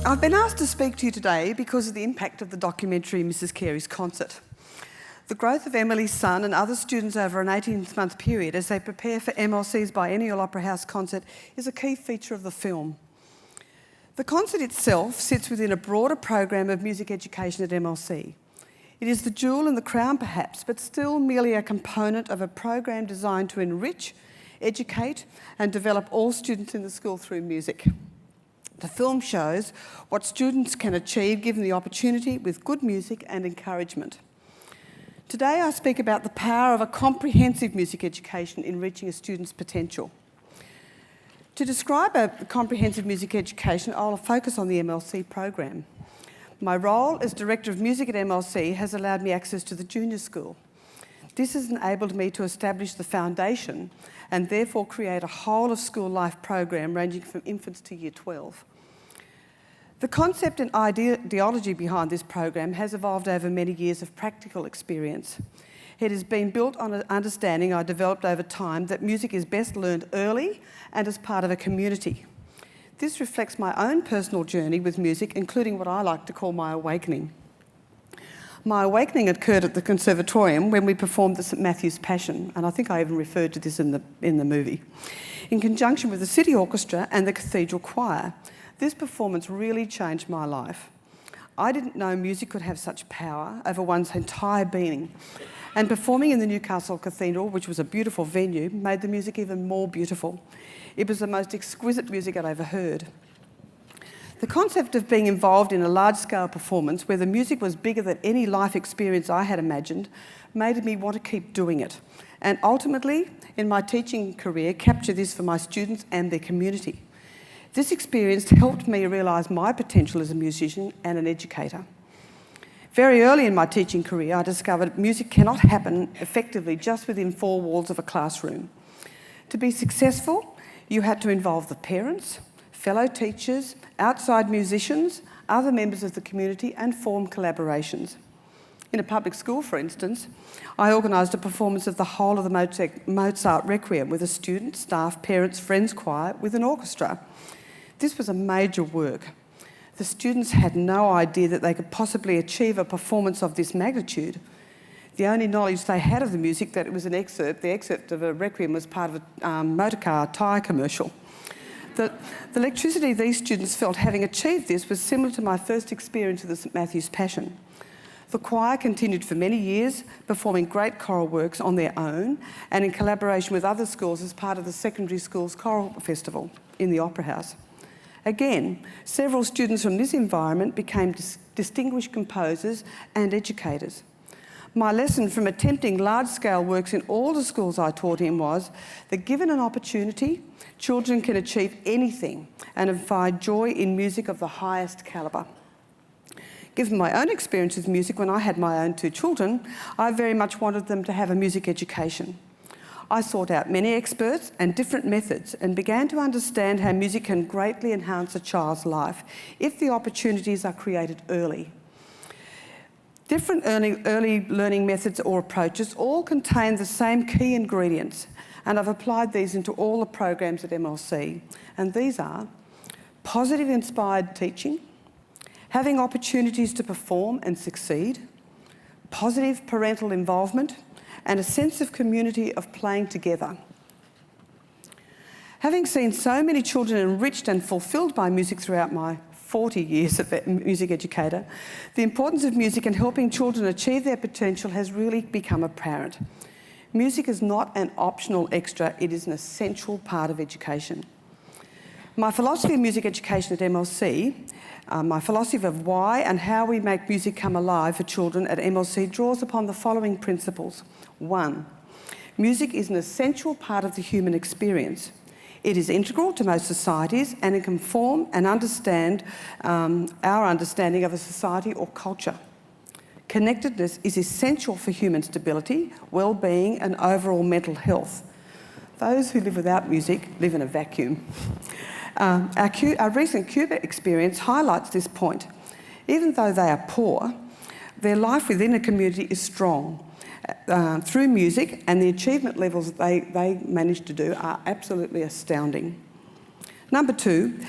I've been asked to speak to you today because of the impact of the documentary Mrs. Carey's concert. The growth of Emily's son and other students over an 18-month period as they prepare for MLC's Biennial Opera House concert is a key feature of the film. The concert itself sits within a broader program of music education at MLC. It is the jewel in the crown perhaps, but still merely a component of a program designed to enrich, educate and develop all students in the school through music. The film shows what students can achieve given the opportunity with good music and encouragement. Today I speak about the power of a comprehensive music education in reaching a student's potential. To describe a comprehensive music education, I'll focus on the MLC program. My role as Director of Music at MLC has allowed me access to the junior school. This has enabled me to establish the foundation and therefore create a whole of school life program ranging from infants to year 12. The concept and ideology behind this program has evolved over many years of practical experience. It has been built on an understanding I developed over time that music is best learned early and as part of a community. This reflects my own personal journey with music, including what I like to call my awakening. My awakening occurred at the Conservatorium when we performed the St Matthew's Passion, and I think I even referred to this in the movie, in conjunction with the City Orchestra and the Cathedral Choir. This performance really changed my life. I didn't know music could have such power over one's entire being, and performing in the Newcastle Cathedral, which was a beautiful venue, made the music even more beautiful. It was the most exquisite music I'd ever heard. The concept of being involved in a large-scale performance where the music was bigger than any life experience I had imagined made me want to keep doing it, and ultimately, in my teaching career, capture this for my students and their community. This experience helped me realise my potential as a musician and an educator. Very early in my teaching career, I discovered music cannot happen effectively just within four walls of a classroom. To be successful, you had to involve the parents, fellow teachers, outside musicians, other members of the community, and form collaborations. In a public school, for instance, I organised a performance of the whole of the Mozart Requiem with a student, staff, parents, friends choir with an orchestra. This was a major work. The students had no idea that they could possibly achieve a performance of this magnitude. The only knowledge they had of the music, that it was the excerpt of a Requiem was part of a motorcar tyre commercial. The electricity these students felt having achieved this was similar to my first experience of the St Matthew's Passion. The choir continued for many years, performing great choral works on their own and in collaboration with other schools as part of the secondary school's choral festival in the Opera House. Again, several students from this environment became distinguished composers and educators. My lesson from attempting large-scale works in all the schools I taught in was that given an opportunity, children can achieve anything and find joy in music of the highest calibre. Given my own experience with music when I had my own two children, I very much wanted them to have a music education. I sought out many experts and different methods and began to understand how music can greatly enhance a child's life if the opportunities are created early. Different early learning methods or approaches all contain the same key ingredients, and I've applied these into all the programs at MLC. And these are positive inspired teaching, having opportunities to perform and succeed, positive parental involvement, and a sense of community of playing together. Having seen so many children enriched and fulfilled by music throughout my 40 years as a music educator, the importance of music in helping children achieve their potential has really become apparent. Music is not an optional extra, it is an essential part of education. My philosophy of music education at MLC, my philosophy of why and how we make music come alive for children at MLC draws upon the following principles. 1, music is an essential part of the human experience. It is integral to most societies and it can form and understand our understanding of a society or culture. Connectedness is essential for human stability, well-being and overall mental health. Those who live without music live in a vacuum. Our recent Cuba experience highlights this point. Even though they are poor, their life within a community is strong. Through music, and the achievement levels that they manage to do are absolutely astounding. Number 2,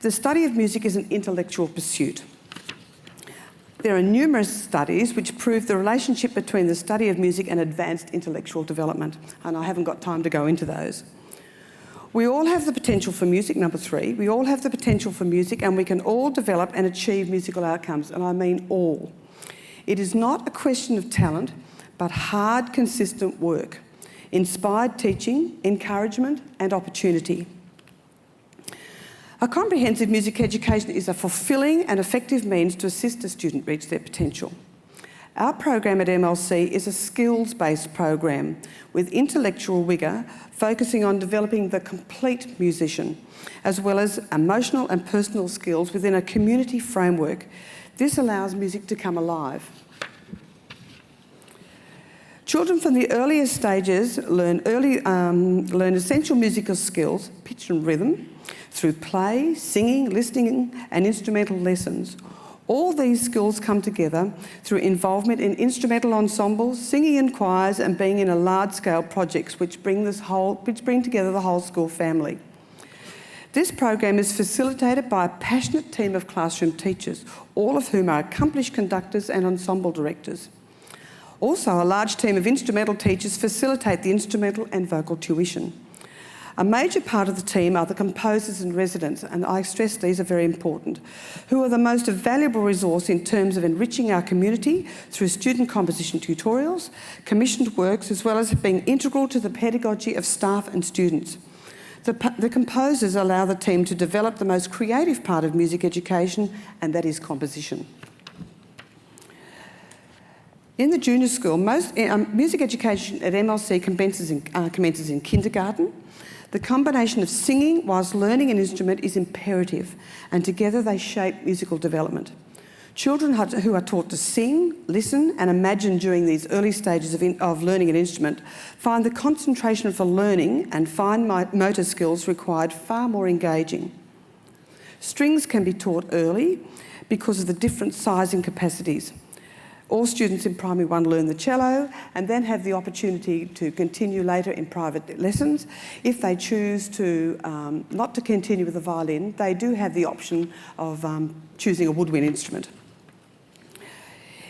The study of music is an intellectual pursuit. There are numerous studies which prove the relationship between the study of music and advanced intellectual development, and I haven't got time to go into those. We all have the potential for music, number 3. We all have the potential for music, and we can all develop and achieve musical outcomes, and I mean all. It is not a question of talent, but hard, consistent work, inspired teaching, encouragement, and opportunity. A comprehensive music education is a fulfilling and effective means to assist a student reach their potential. Our program at MLC is a skills-based program with intellectual rigour, focusing on developing the complete musician, as well as emotional and personal skills within a community framework. This allows music to come alive. Children from the earliest stages learn essential musical skills, pitch and rhythm, through play, singing, listening, and instrumental lessons. All these skills come together through involvement in instrumental ensembles, singing in choirs, and being in a large-scale projects which bring together the whole school family. This program is facilitated by a passionate team of classroom teachers, all of whom are accomplished conductors and ensemble directors. Also, a large team of instrumental teachers facilitate the instrumental and vocal tuition. A major part of the team are the composers and residents, and I stress these are very important, who are the most valuable resource in terms of enriching our community through student composition tutorials, commissioned works, as well as being integral to the pedagogy of staff and students. The composers allow the team to develop the most creative part of music education, and that is composition. In the junior school, most music education at MLC commences in kindergarten. The combination of singing whilst learning an instrument is imperative, and together they shape musical development. Children who are taught to sing, listen and imagine during these early stages of learning an instrument find the concentration for learning and fine motor skills required far more engaging. Strings can be taught early because of the different sizing capacities. All students in Primary 1 learn the cello and then have the opportunity to continue later in private lessons. If they choose to not to continue with the violin, they do have the option of choosing a woodwind instrument.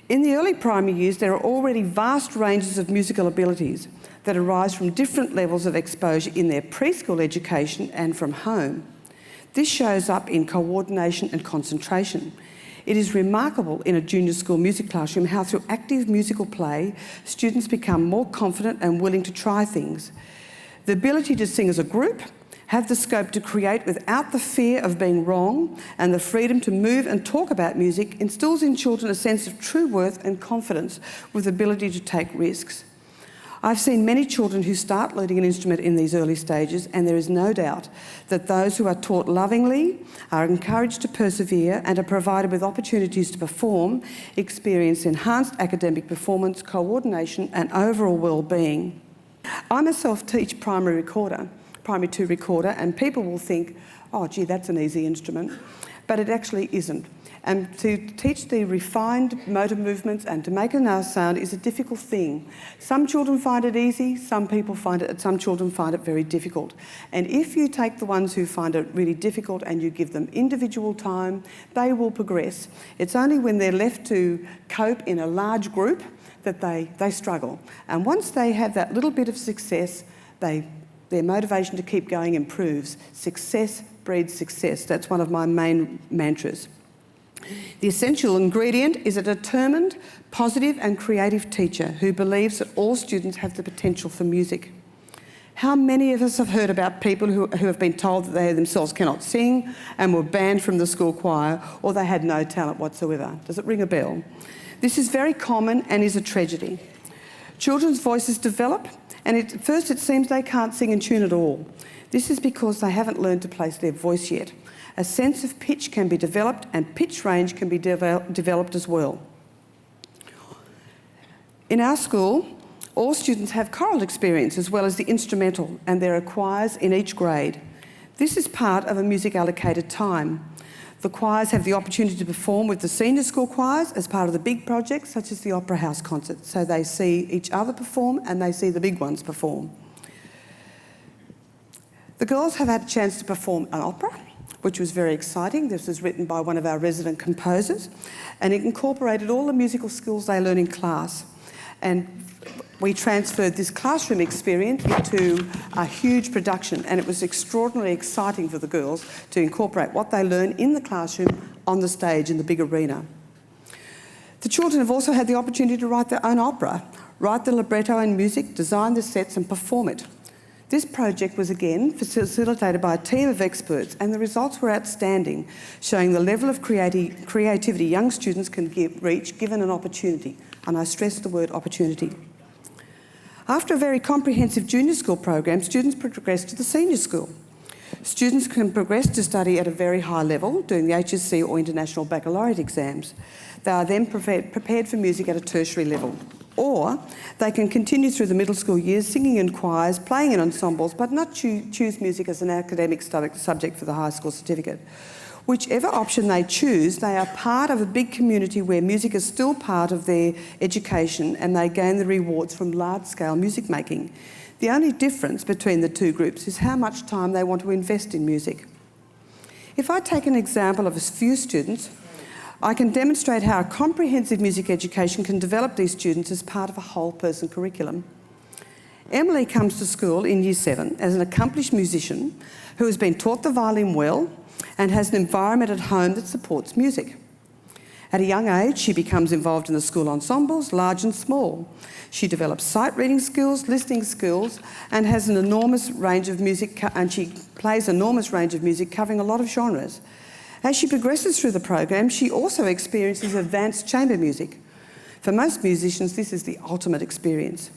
In the early primary years, there are already vast ranges of musical abilities that arise from different levels of exposure in their preschool education and from home. This shows up in coordination and concentration. It is remarkable in a junior school music classroom how through active musical play, students become more confident and willing to try things. The ability to sing as a group, have the scope to create without the fear of being wrong, and the freedom to move and talk about music instills in children a sense of true worth and confidence with the ability to take risks. I've seen many children who start learning an instrument in these early stages, and there is no doubt that those who are taught lovingly, are encouraged to persevere and are provided with opportunities to perform, experience enhanced academic performance, coordination and overall well-being. I myself teach Primary 2 recorder, and people will think, oh gee, that's an easy instrument, but it actually isn't. And to teach the refined motor movements and to make a sound is a difficult thing. Some children find it easy, some children find it very difficult. And if you take the ones who find it really difficult and you give them individual time, they will progress. It's only when they're left to cope in a large group that they struggle. And once they have that little bit of success, their motivation to keep going improves. Success breeds success. That's one of my main mantras. The essential ingredient is a determined, positive and creative teacher who believes that all students have the potential for music. How many of us have heard about people who have been told that they themselves cannot sing and were banned from the school choir, or they had no talent whatsoever? Does it ring a bell? This is very common and is a tragedy. Children's voices develop, and at first it seems they can't sing in tune at all. This is because they haven't learned to place their voice yet. A sense of pitch can be developed, and pitch range can be developed as well. In our school, all students have choral experience as well as the instrumental, and there are choirs in each grade. This is part of a music allocated time. The choirs have the opportunity to perform with the senior school choirs as part of the big projects, such as the Opera House concert. So they see each other perform and they see the big ones perform. The girls have had a chance to perform an opera, which was very exciting. This was written by one of our resident composers, and it incorporated all the musical skills they learn in class. And we transferred this classroom experience into a huge production, and it was extraordinarily exciting for the girls to incorporate what they learn in the classroom on the stage in the big arena. The children have also had the opportunity to write their own opera, write the libretto and music, design the sets and perform it. This project was again facilitated by a team of experts, and the results were outstanding, showing the level of creativity young students can reach given an opportunity, and I stress the word opportunity. After a very comprehensive junior school program, students progress to the senior school. Students can progress to study at a very high level, doing the HSC or International Baccalaureate exams. They are then prepared for music at a tertiary level. Or they can continue through the middle school years singing in choirs, playing in ensembles, but not choose music as an academic subject for the high school certificate. Whichever option they choose, they are part of a big community where music is still part of their education, and they gain the rewards from large-scale music making. The only difference between the two groups is how much time they want to invest in music. If I take an example of a few students, I can demonstrate how a comprehensive music education can develop these students as part of a whole person curriculum. Emily comes to school in Year 7 as an accomplished musician who has been taught the violin well and has an environment at home that supports music. At a young age, she becomes involved in the school ensembles, large and small. She develops sight reading skills, listening skills, and has an enormous range of music, and she plays an enormous range of music covering a lot of genres. As she progresses through the program, she also experiences advanced chamber music. For most musicians, this is the ultimate experience.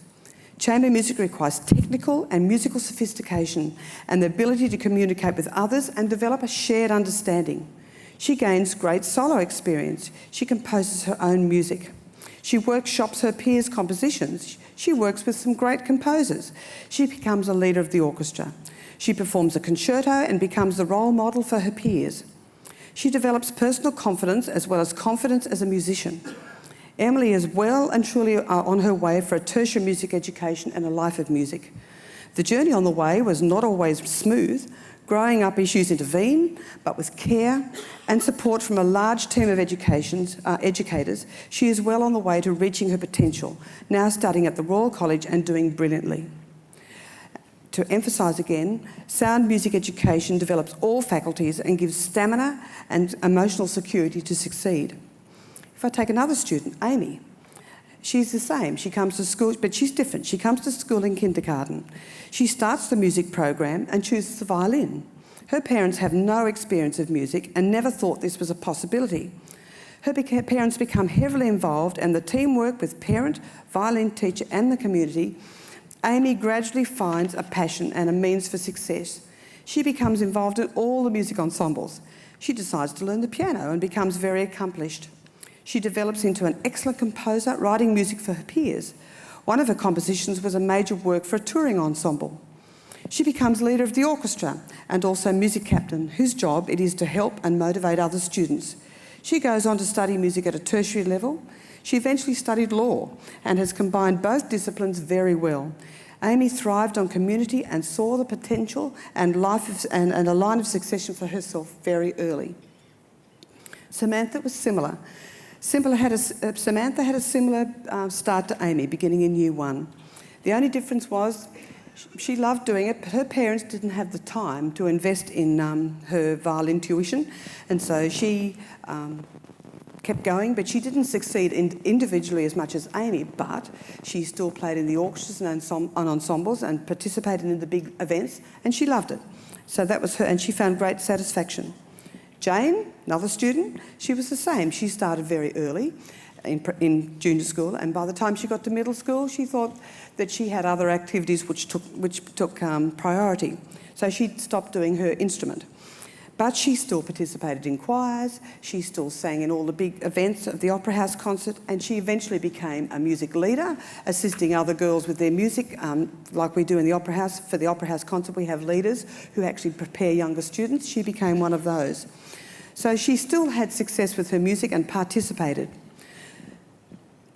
Chamber music requires technical and musical sophistication and the ability to communicate with others and develop a shared understanding. She gains great solo experience. She composes her own music. She workshops her peers' compositions. She works with some great composers. She becomes a leader of the orchestra. She performs a concerto and becomes the role model for her peers. She develops personal confidence as well as confidence as a musician. Emily is well and truly on her way for a tertiary music education and a life of music. The journey on the way was not always smooth. Growing up issues intervene, but with care and support from a large team of educators, she is well on the way to reaching her potential, now studying at the Royal College and doing brilliantly. To emphasise again, sound music education develops all faculties and gives stamina and emotional security to succeed. If I take another student, Amy, she's the same. She comes to school, but she's different. She comes to school in kindergarten. She starts the music program and chooses the violin. Her parents have no experience of music and never thought this was a possibility. Her parents become heavily involved, and the teamwork with parent, violin teacher and the community, Amy gradually finds a passion and a means for success. She becomes involved in all the music ensembles. She decides to learn the piano and becomes very accomplished. She develops into an excellent composer, writing music for her peers. One of her compositions was a major work for a touring ensemble. She becomes leader of the orchestra and also music captain, whose job it is to help and motivate other students. She goes on to study music at a tertiary level. She eventually studied law and has combined both disciplines very well. Amy thrived on community and saw the potential and a line of succession for herself very early. Samantha was similar. Samantha had a similar start to Amy, beginning in Year 1. The only difference was she loved doing it, but her parents didn't have the time to invest in her violin tuition, and so she kept going, but she didn't succeed individually as much as Amy, but she still played in the orchestras and ensembles and participated in the big events, and she loved it. So that was her, and she found great satisfaction. Jane, another student, she was the same. She started very early in junior school, and by the time she got to middle school, she thought that she had other activities which took priority. So she stopped doing her instrument. But she still participated in choirs, she still sang in all the big events of the Opera House concert, and she eventually became a music leader, assisting other girls with their music, like we do in the Opera House. For the Opera House concert, we have leaders who actually prepare younger students. She became one of those. So she still had success with her music and participated.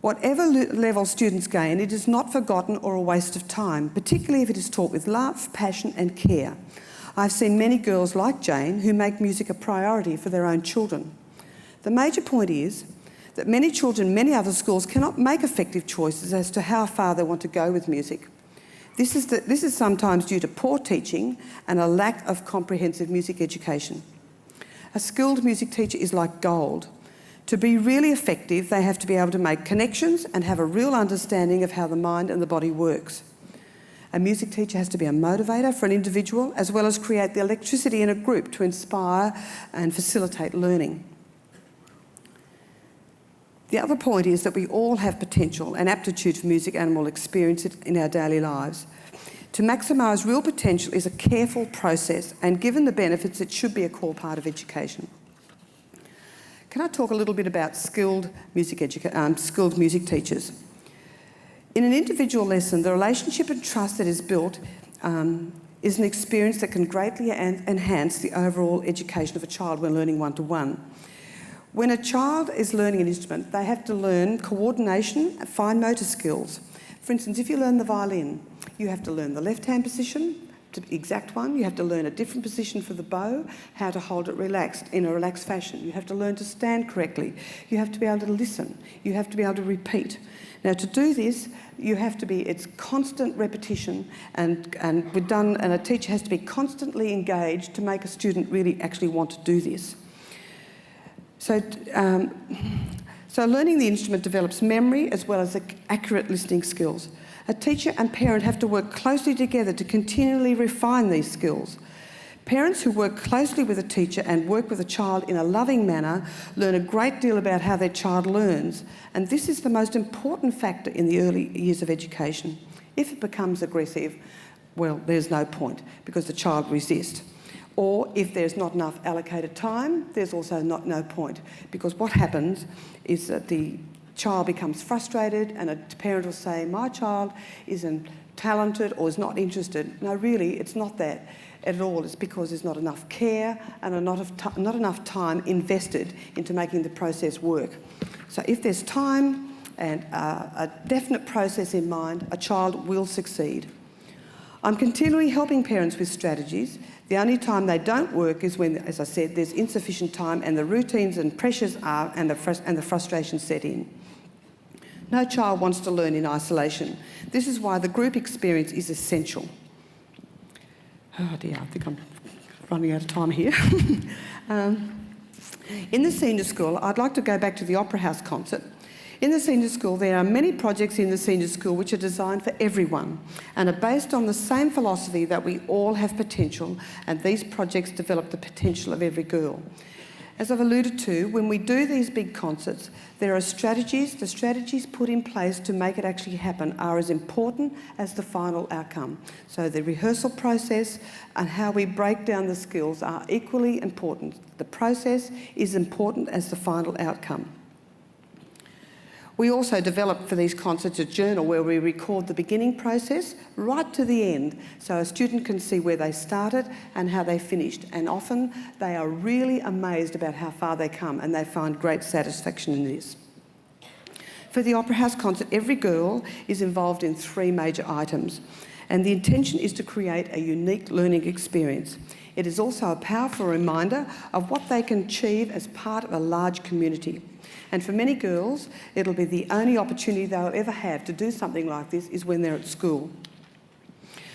Whatever level students gain, it is not forgotten or a waste of time, particularly if it is taught with love, passion and care. I've seen many girls like Jane who make music a priority for their own children. The major point is that many children in many other schools cannot make effective choices as to how far they want to go with music. This is sometimes due to poor teaching and a lack of comprehensive music education. A skilled music teacher is like gold. To be really effective, they have to be able to make connections and have a real understanding of how the mind and the body works. A music teacher has to be a motivator for an individual, as well as create the electricity in a group to inspire and facilitate learning. The other point is that we all have potential and aptitude for music and will experience it in our daily lives. To maximise real potential is a careful process, and given the benefits, it should be a core part of education. Can I talk a little bit about skilled music teachers? In an individual lesson, the relationship and trust that is built is an experience that can greatly enhance the overall education of a child when learning one-to-one. When a child is learning an instrument, they have to learn coordination and fine motor skills. For instance, if you learn the violin, you have to learn the left-hand position, the exact one. You have to learn a different position for the bow, how to hold it relaxed, in a relaxed fashion. You have to learn to stand correctly. You have to be able to listen. You have to be able to repeat. Now, to do this, it's constant repetition, and a teacher has to be constantly engaged to make a student really actually want to do this. So learning the instrument develops memory as well as accurate listening skills. A teacher and parent have to work closely together to continually refine these skills. Parents who work closely with a teacher and work with a child in a loving manner learn a great deal about how their child learns, and this is the most important factor in the early years of education. If it becomes aggressive, well, there's no point because the child resists. Or if there's not enough allocated time, there's also no point, because what happens is that the child becomes frustrated and a parent will say, my child isn't talented or is not interested. No, really, it's not that at all. It's because there's not enough care and not enough time invested into making the process work. So if there's time and a definite process in mind, a child will succeed. I'm continually helping parents with strategies. The only time they don't work is when, as I said, there's insufficient time and the routines and pressures and the frustrations set in. No child wants to learn in isolation. This is why the group experience is essential. Oh dear, I think I'm running out of time here. In the senior school, I'd like to go back to the Opera House concert. In the senior school, there are many projects in the senior school which are designed for everyone and are based on the same philosophy that we all have potential, and these projects develop the potential of every girl. As I've alluded to, when we do these big concerts, there are strategies. The strategies put in place to make it actually happen are as important as the final outcome. So the rehearsal process and how we break down the skills are equally important. The process is important as the final outcome. We also developed for these concerts a journal where we record the beginning process right to the end, so a student can see where they started and how they finished. And often they are really amazed about how far they come, and they find great satisfaction in this. For the Opera House concert, every girl is involved in 3 major items, and the intention is to create a unique learning experience. It is also a powerful reminder of what they can achieve as part of a large community. And for many girls, it'll be the only opportunity they'll ever have to do something like this is when they're at school.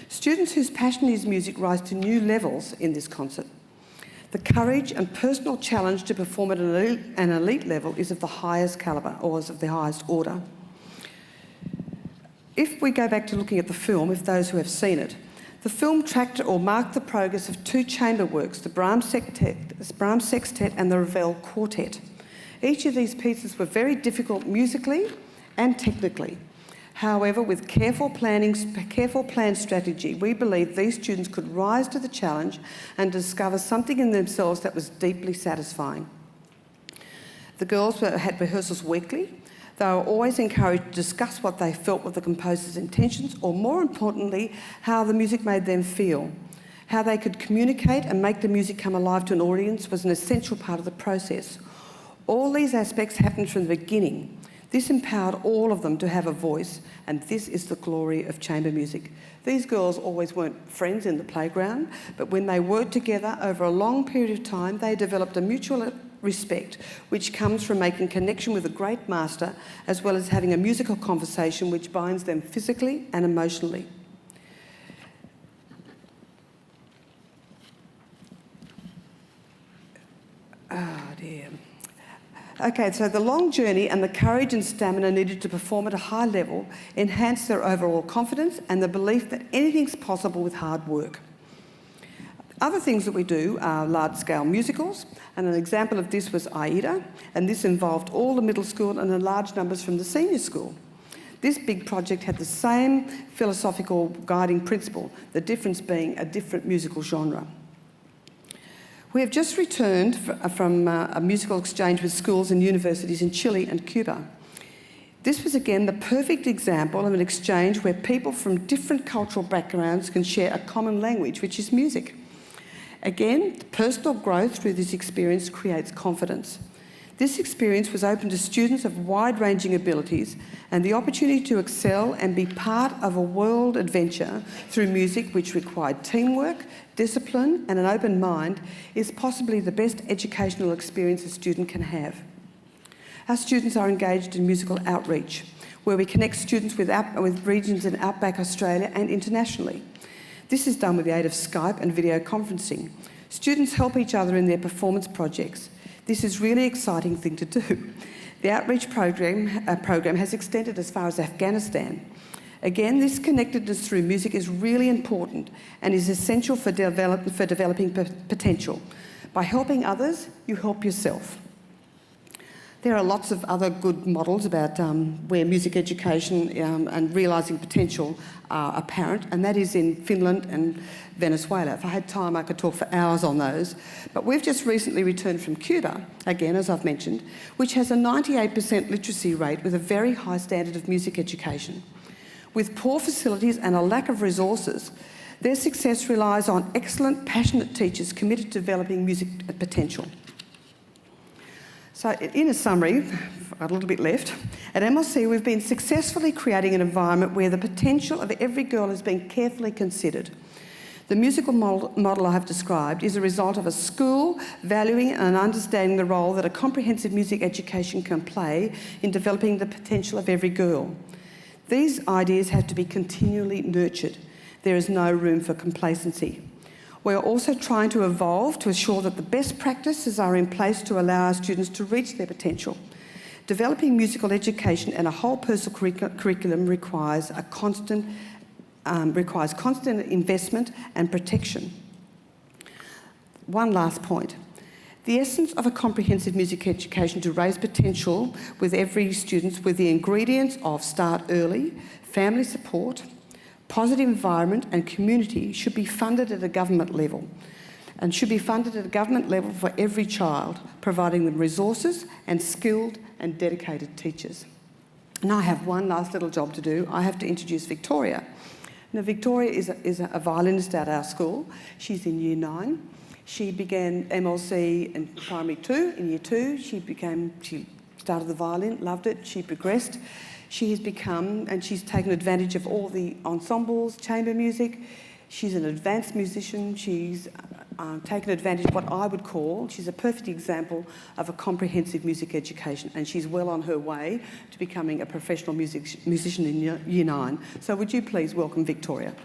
Students whose passion is music rise to new levels in this concert. The courage and personal challenge to perform at an elite level is of the highest calibre, or is of the highest order. If we go back to looking at the film, if those who have seen it, the film tracked or marked the progress of 2 chamber works, the Brahms Sextet and the Ravel Quartet. Each of these pieces were very difficult musically and technically. However, with careful planned strategy, we believe these students could rise to the challenge and discover something in themselves that was deeply satisfying. The girls had rehearsals weekly. They were always encouraged to discuss what they felt were the composer's intentions, or more importantly, how the music made them feel. How they could communicate and make the music come alive to an audience was an essential part of the process. All these aspects happened from the beginning. This empowered all of them to have a voice, and this is the glory of chamber music. These girls always weren't friends in the playground, but when they worked together over a long period of time, they developed a mutual respect, which comes from making connection with a great master, as well as having a musical conversation which binds them physically and emotionally. Oh dear. Okay, so the long journey and the courage and stamina needed to perform at a high level enhanced their overall confidence and the belief that anything's possible with hard work. Other things that we do are large-scale musicals, and an example of this was Aida, and this involved all the middle school and the large numbers from the senior school. This big project had the same philosophical guiding principle, the difference being a different musical genre. We have just returned from a musical exchange with schools and universities in Chile and Cuba. This was again the perfect example of an exchange where people from different cultural backgrounds can share a common language, which is music. Again, personal growth through this experience creates confidence. This experience was open to students of wide-ranging abilities, and the opportunity to excel and be part of a world adventure through music which required teamwork, discipline and an open mind is possibly the best educational experience a student can have. Our students are engaged in musical outreach, where we connect students with regions in Outback Australia and internationally. This is done with the aid of Skype and video conferencing. Students help each other in their performance projects. This is a really exciting thing to do. The outreach program has extended as far as Afghanistan. Again, this connectedness through music is really important and is essential for developing potential. By helping others, you help yourself. There are lots of other good models about where music education and realising potential are apparent, and that is in Finland and Venezuela. If I had time, I could talk for hours on those. But we've just recently returned from Cuba, again, as I've mentioned, which has a 98% literacy rate with a very high standard of music education. With poor facilities and a lack of resources, their success relies on excellent, passionate teachers committed to developing music potential. So in a summary, a little bit left, at MLC we've been successfully creating an environment where the potential of every girl has been carefully considered. The musical model I have described is a result of a school valuing and understanding the role that a comprehensive music education can play in developing the potential of every girl. These ideas have to be continually nurtured. There is no room for complacency. We are also trying to evolve to ensure that the best practices are in place to allow our students to reach their potential. Developing musical education and a whole personal curriculum requires constant investment and protection. One last point. The essence of a comprehensive music education to raise potential with every student with the ingredients of start early, family support, positive environment and community should be funded at a government level and should be funded at a government level for every child, providing them resources and skilled and dedicated teachers. And I have one last little job to do. I have to introduce Victoria. Now, Victoria is a violinist at our school. She's in Year 9. She began MLC in Primary 2. In Year 2, she started the violin, loved it, she progressed. She has become, and she's taken advantage of all the ensembles, chamber music. She's an advanced musician. She's taken advantage of what I would call, she's a perfect example of a comprehensive music education, and she's well on her way to becoming a professional musician in Year 9. So would you please welcome Victoria?